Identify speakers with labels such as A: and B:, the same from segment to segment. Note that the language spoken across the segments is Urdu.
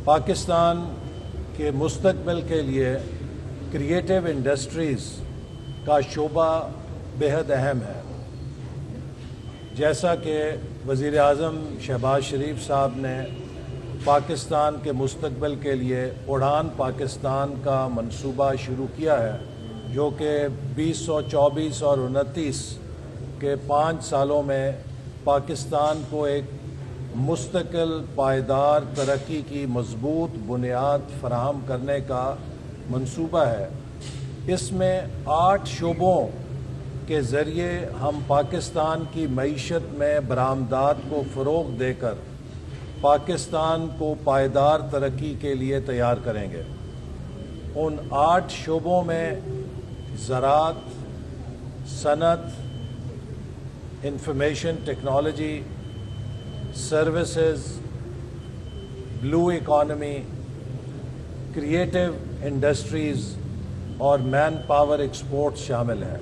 A: پاکستان کے مستقبل کے لیے کریٹیو انڈسٹریز کا شعبہ بہت اہم ہے. جیسا کہ وزیر اعظم شہباز شریف صاحب نے پاکستان کے مستقبل کے لیے اڑان پاکستان کا منصوبہ شروع کیا ہے، جو کہ 2024 اور 2029 کے 5 سالوں میں پاکستان کو ایک مستقل پائیدار ترقی کی مضبوط بنیاد فراہم کرنے کا منصوبہ ہے. اس میں 8 شعبوں کے ذریعے ہم پاکستان کی معیشت میں برآمدات کو فروغ دے کر پاکستان کو پائیدار ترقی کے لیے تیار کریں گے. ان 8 شعبوں میں زراعت، صنعت، انفارمیشن ٹیکنالوجی، سروسز، بلو اکانومی، کریٹیو انڈسٹریز اور مین پاور ایکسپورٹس شامل ہیں.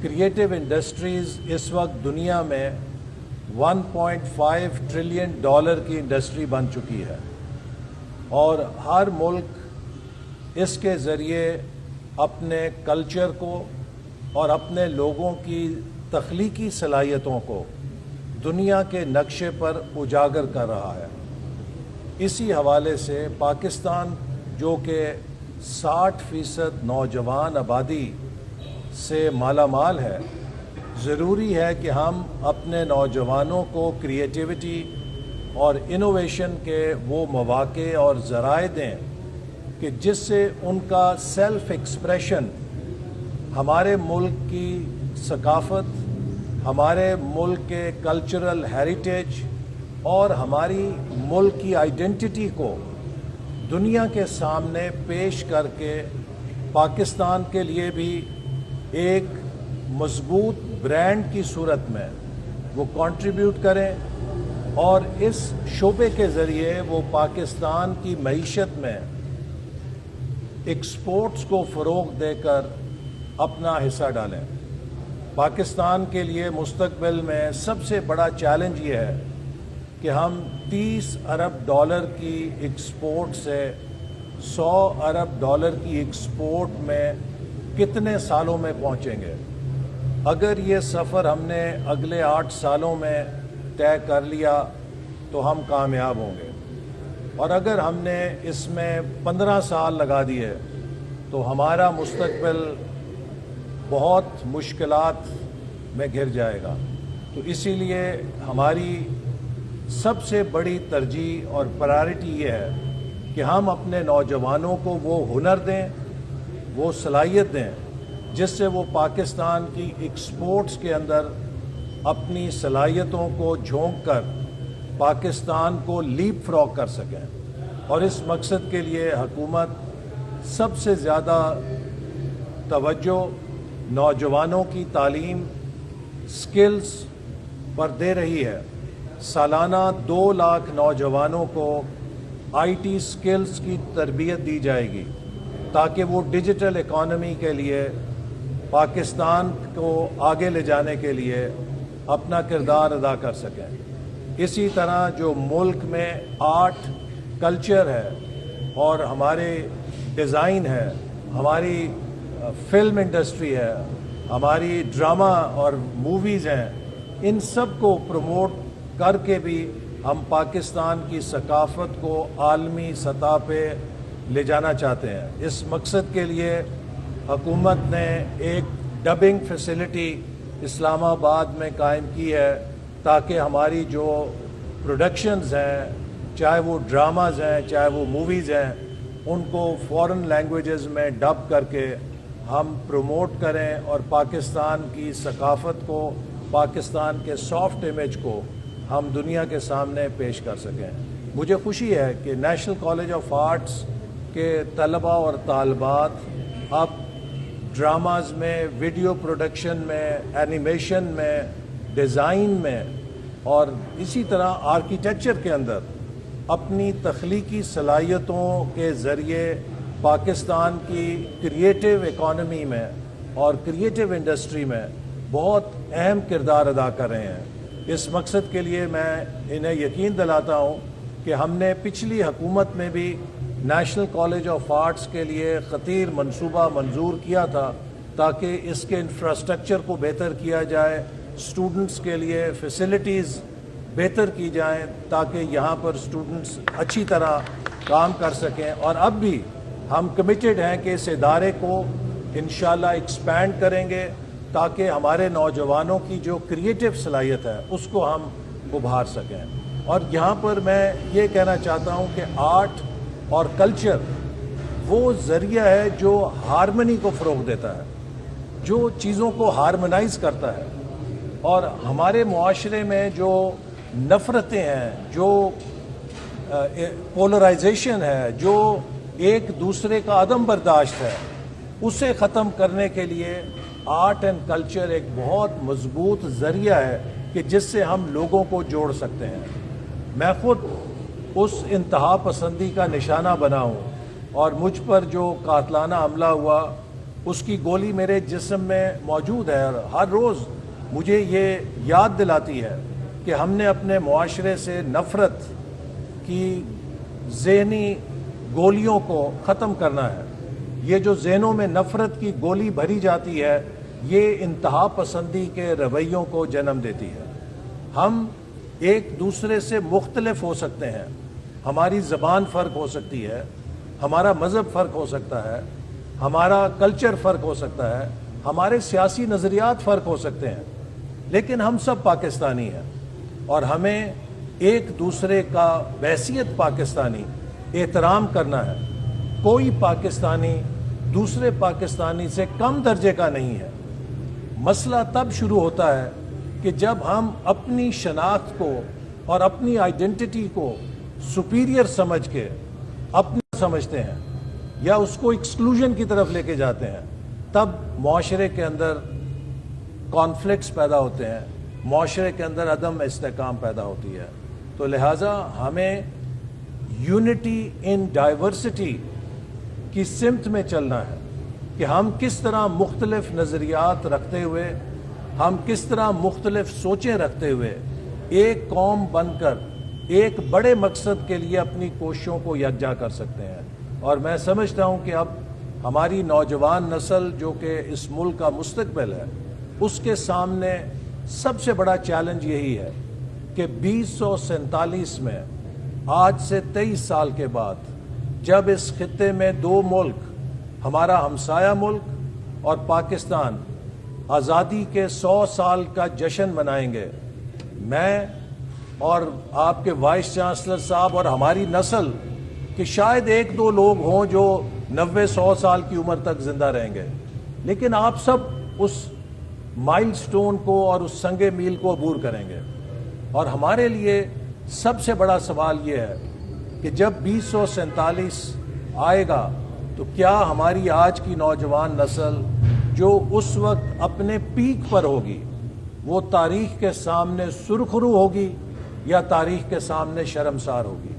A: کریٹیو انڈسٹریز اس وقت دنیا میں $1.5 ٹریلین کی انڈسٹری بن چکی ہے، اور ہر ملک اس کے ذریعے اپنے کلچر کو اور اپنے لوگوں کی تخلیقی صلاحیتوں کو دنیا کے نقشے پر اجاگر کر رہا ہے. اسی حوالے سے پاکستان، جو کہ 60% نوجوان آبادی سے مالا مال ہے، ضروری ہے کہ ہم اپنے نوجوانوں کو کریٹیوٹی اور انوویشن کے وہ مواقع اور ذرائع دیں کہ جس سے ان کا سیلف ایکسپریشن ہمارے ملک کی ثقافت، ہمارے ملک کے کلچرل ہیریٹیج اور ہماری ملک کی آئیڈینٹی کو دنیا کے سامنے پیش کر کے پاکستان کے لیے بھی ایک مضبوط برانڈ کی صورت میں وہ کنٹریبیوٹ کریں، اور اس شعبے کے ذریعے وہ پاکستان کی معیشت میں ایکسپورٹس کو فروغ دے کر اپنا حصہ ڈالیں. پاکستان کے لیے مستقبل میں سب سے بڑا چیلنج یہ ہے کہ ہم $30 ارب کی ایکسپورٹ سے $100 ارب کی ایکسپورٹ میں کتنے سالوں میں پہنچیں گے. اگر یہ سفر ہم نے اگلے 8 سالوں میں طے کر لیا تو ہم کامیاب ہوں گے، اور اگر ہم نے اس میں 15 سال لگا دیے تو ہمارا مستقبل بہت مشکلات میں گھر جائے گا. تو اسی لیے ہماری سب سے بڑی ترجیح اور پرائرٹی یہ ہے کہ ہم اپنے نوجوانوں کو وہ ہنر دیں، وہ صلاحیت دیں جس سے وہ پاکستان کی ایکسپورٹس کے اندر اپنی صلاحیتوں کو جھونک کر پاکستان کو لیپ فراگ کر سکیں. اور اس مقصد کے لیے حکومت سب سے زیادہ توجہ نوجوانوں کی تعلیم، سکلز پر دے رہی ہے. سالانہ 2 لاکھ نوجوانوں کو IT سکلز کی تربیت دی جائے گی تاکہ وہ ڈیجیٹل اکانومی کے لیے پاکستان کو آگے لے جانے کے لیے اپنا کردار ادا کر سکیں. اسی طرح جو ملک میں آرٹ کلچر ہے اور ہمارے ڈیزائن ہے، ہماری فلم انڈسٹری ہے، ہماری ڈرامہ اور موویز ہیں، ان سب کو پروموٹ کر کے بھی ہم پاکستان کی ثقافت کو عالمی سطح پہ لے جانا چاہتے ہیں. اس مقصد کے لیے حکومت نے ایک ڈبنگ فیسلٹی اسلام آباد میں قائم کی ہے تاکہ ہماری جو پروڈکشنز ہیں، چاہے وہ ڈراماز ہیں، چاہے وہ موویز ہیں، ان کو فورن لینگویجز میں ڈب کر کے ہم پروموٹ کریں اور پاکستان کی ثقافت کو، پاکستان کے سافٹ امیج کو ہم دنیا کے سامنے پیش کر سکیں. مجھے خوشی ہے کہ نیشنل کالج آف آرٹس کے طلباء اور طالبات اب ڈراماز میں، ویڈیو پروڈکشن میں، اینیمیشن میں، ڈیزائن میں اور اسی طرح آرکیٹیکچر کے اندر اپنی تخلیقی صلاحیتوں کے ذریعے پاکستان کی کریٹیو اکانومی میں اور کریٹیو انڈسٹری میں بہت اہم کردار ادا کر رہے ہیں. اس مقصد کے لیے میں انہیں یقین دلاتا ہوں کہ ہم نے پچھلی حکومت میں بھی نیشنل کالج آف آرٹس کے لیے خطیر منصوبہ منظور کیا تھا تاکہ اس کے انفراسٹرکچر کو بہتر کیا جائے، اسٹوڈنٹس کے لیے فیسلٹیز بہتر کی جائیں تاکہ یہاں پر اسٹوڈنٹس اچھی طرح کام کر سکیں، اور اب بھی ہم کمیٹڈ ہیں کہ اس ادارے کو انشاءاللہ ایکسپینڈ کریں گے تاکہ ہمارے نوجوانوں کی جو کریٹو صلاحیت ہے اس کو ہم ابھار سکیں۔ اور یہاں پر میں یہ کہنا چاہتا ہوں کہ آرٹ اور کلچر وہ ذریعہ ہے جو ہارمنی کو فروغ دیتا ہے، جو چیزوں کو ہارمنائز کرتا ہے، اور ہمارے معاشرے میں جو نفرتیں ہیں، جو پولرائزیشن ہے، جو ایک دوسرے کا عدم برداشت ہے، اسے ختم کرنے کے لیے آرٹ اینڈ کلچر ایک بہت مضبوط ذریعہ ہے کہ جس سے ہم لوگوں کو جوڑ سکتے ہیں۔ میں خود اس انتہا پسندی کا نشانہ بنا ہوں، اور مجھ پر جو قاتلانہ حملہ ہوا اس کی گولی میرے جسم میں موجود ہے، اور ہر روز مجھے یہ یاد دلاتی ہے کہ ہم نے اپنے معاشرے سے نفرت کی ذہنی گولیوں کو ختم کرنا ہے۔ یہ جو ذہنوں میں نفرت کی گولی بھری جاتی ہے یہ انتہا پسندی کے رویوں کو جنم دیتی ہے۔ ہم ایک دوسرے سے مختلف ہو سکتے ہیں، ہماری زبان فرق ہو سکتی ہے، ہمارا مذہب فرق ہو سکتا ہے، ہمارا کلچر فرق ہو سکتا ہے، ہمارے سیاسی نظریات فرق ہو سکتے ہیں، لیکن ہم سب پاکستانی ہیں، اور ہمیں ایک دوسرے کا بحیثیت پاکستانی احترام کرنا ہے۔ کوئی پاکستانی دوسرے پاکستانی سے کم درجے کا نہیں ہے۔ مسئلہ تب شروع ہوتا ہے کہ جب ہم اپنی شناخت کو اور اپنی آئیڈینٹی کو سپیریئر سمجھ کے اپنا سمجھتے ہیں یا اس کو ایکسکلوژن کی طرف لے کے جاتے ہیں، تب معاشرے کے اندر کانفلکٹس پیدا ہوتے ہیں، معاشرے کے اندر عدم استحکام پیدا ہوتی ہے۔ تو لہٰذا ہمیں یونٹی ان ڈائیورسٹی کی سمت میں چلنا ہے کہ ہم کس طرح مختلف نظریات رکھتے ہوئے، ہم کس طرح مختلف سوچیں رکھتے ہوئے ایک قوم بن کر ایک بڑے مقصد کے لیے اپنی کوششوں کو یکجا کر سکتے ہیں۔ اور میں سمجھتا ہوں کہ اب ہماری نوجوان نسل جو کہ اس ملک کا مستقبل ہے، اس کے سامنے سب سے بڑا چیلنج یہی ہے کہ 2047 میں آج سے 23 سال کے بعد جب اس خطے میں دو ملک، ہمارا ہمسایہ ملک اور پاکستان، آزادی کے 100 سال کا جشن منائیں گے، میں اور آپ کے وائس چانسلر صاحب اور ہماری نسل کہ شاید ایک دو لوگ ہوں جو 90-100 سال کی عمر تک زندہ رہیں گے، لیکن آپ سب اس مائل سٹون کو اور اس سنگ میل کو عبور کریں گے۔ اور ہمارے لیے سب سے بڑا سوال یہ ہے کہ جب 2047 آئے گا تو کیا ہماری آج کی نوجوان نسل جو اس وقت اپنے پیک پر ہوگی وہ تاریخ کے سامنے سرخرو ہوگی یا تاریخ کے سامنے شرمسار ہوگی؟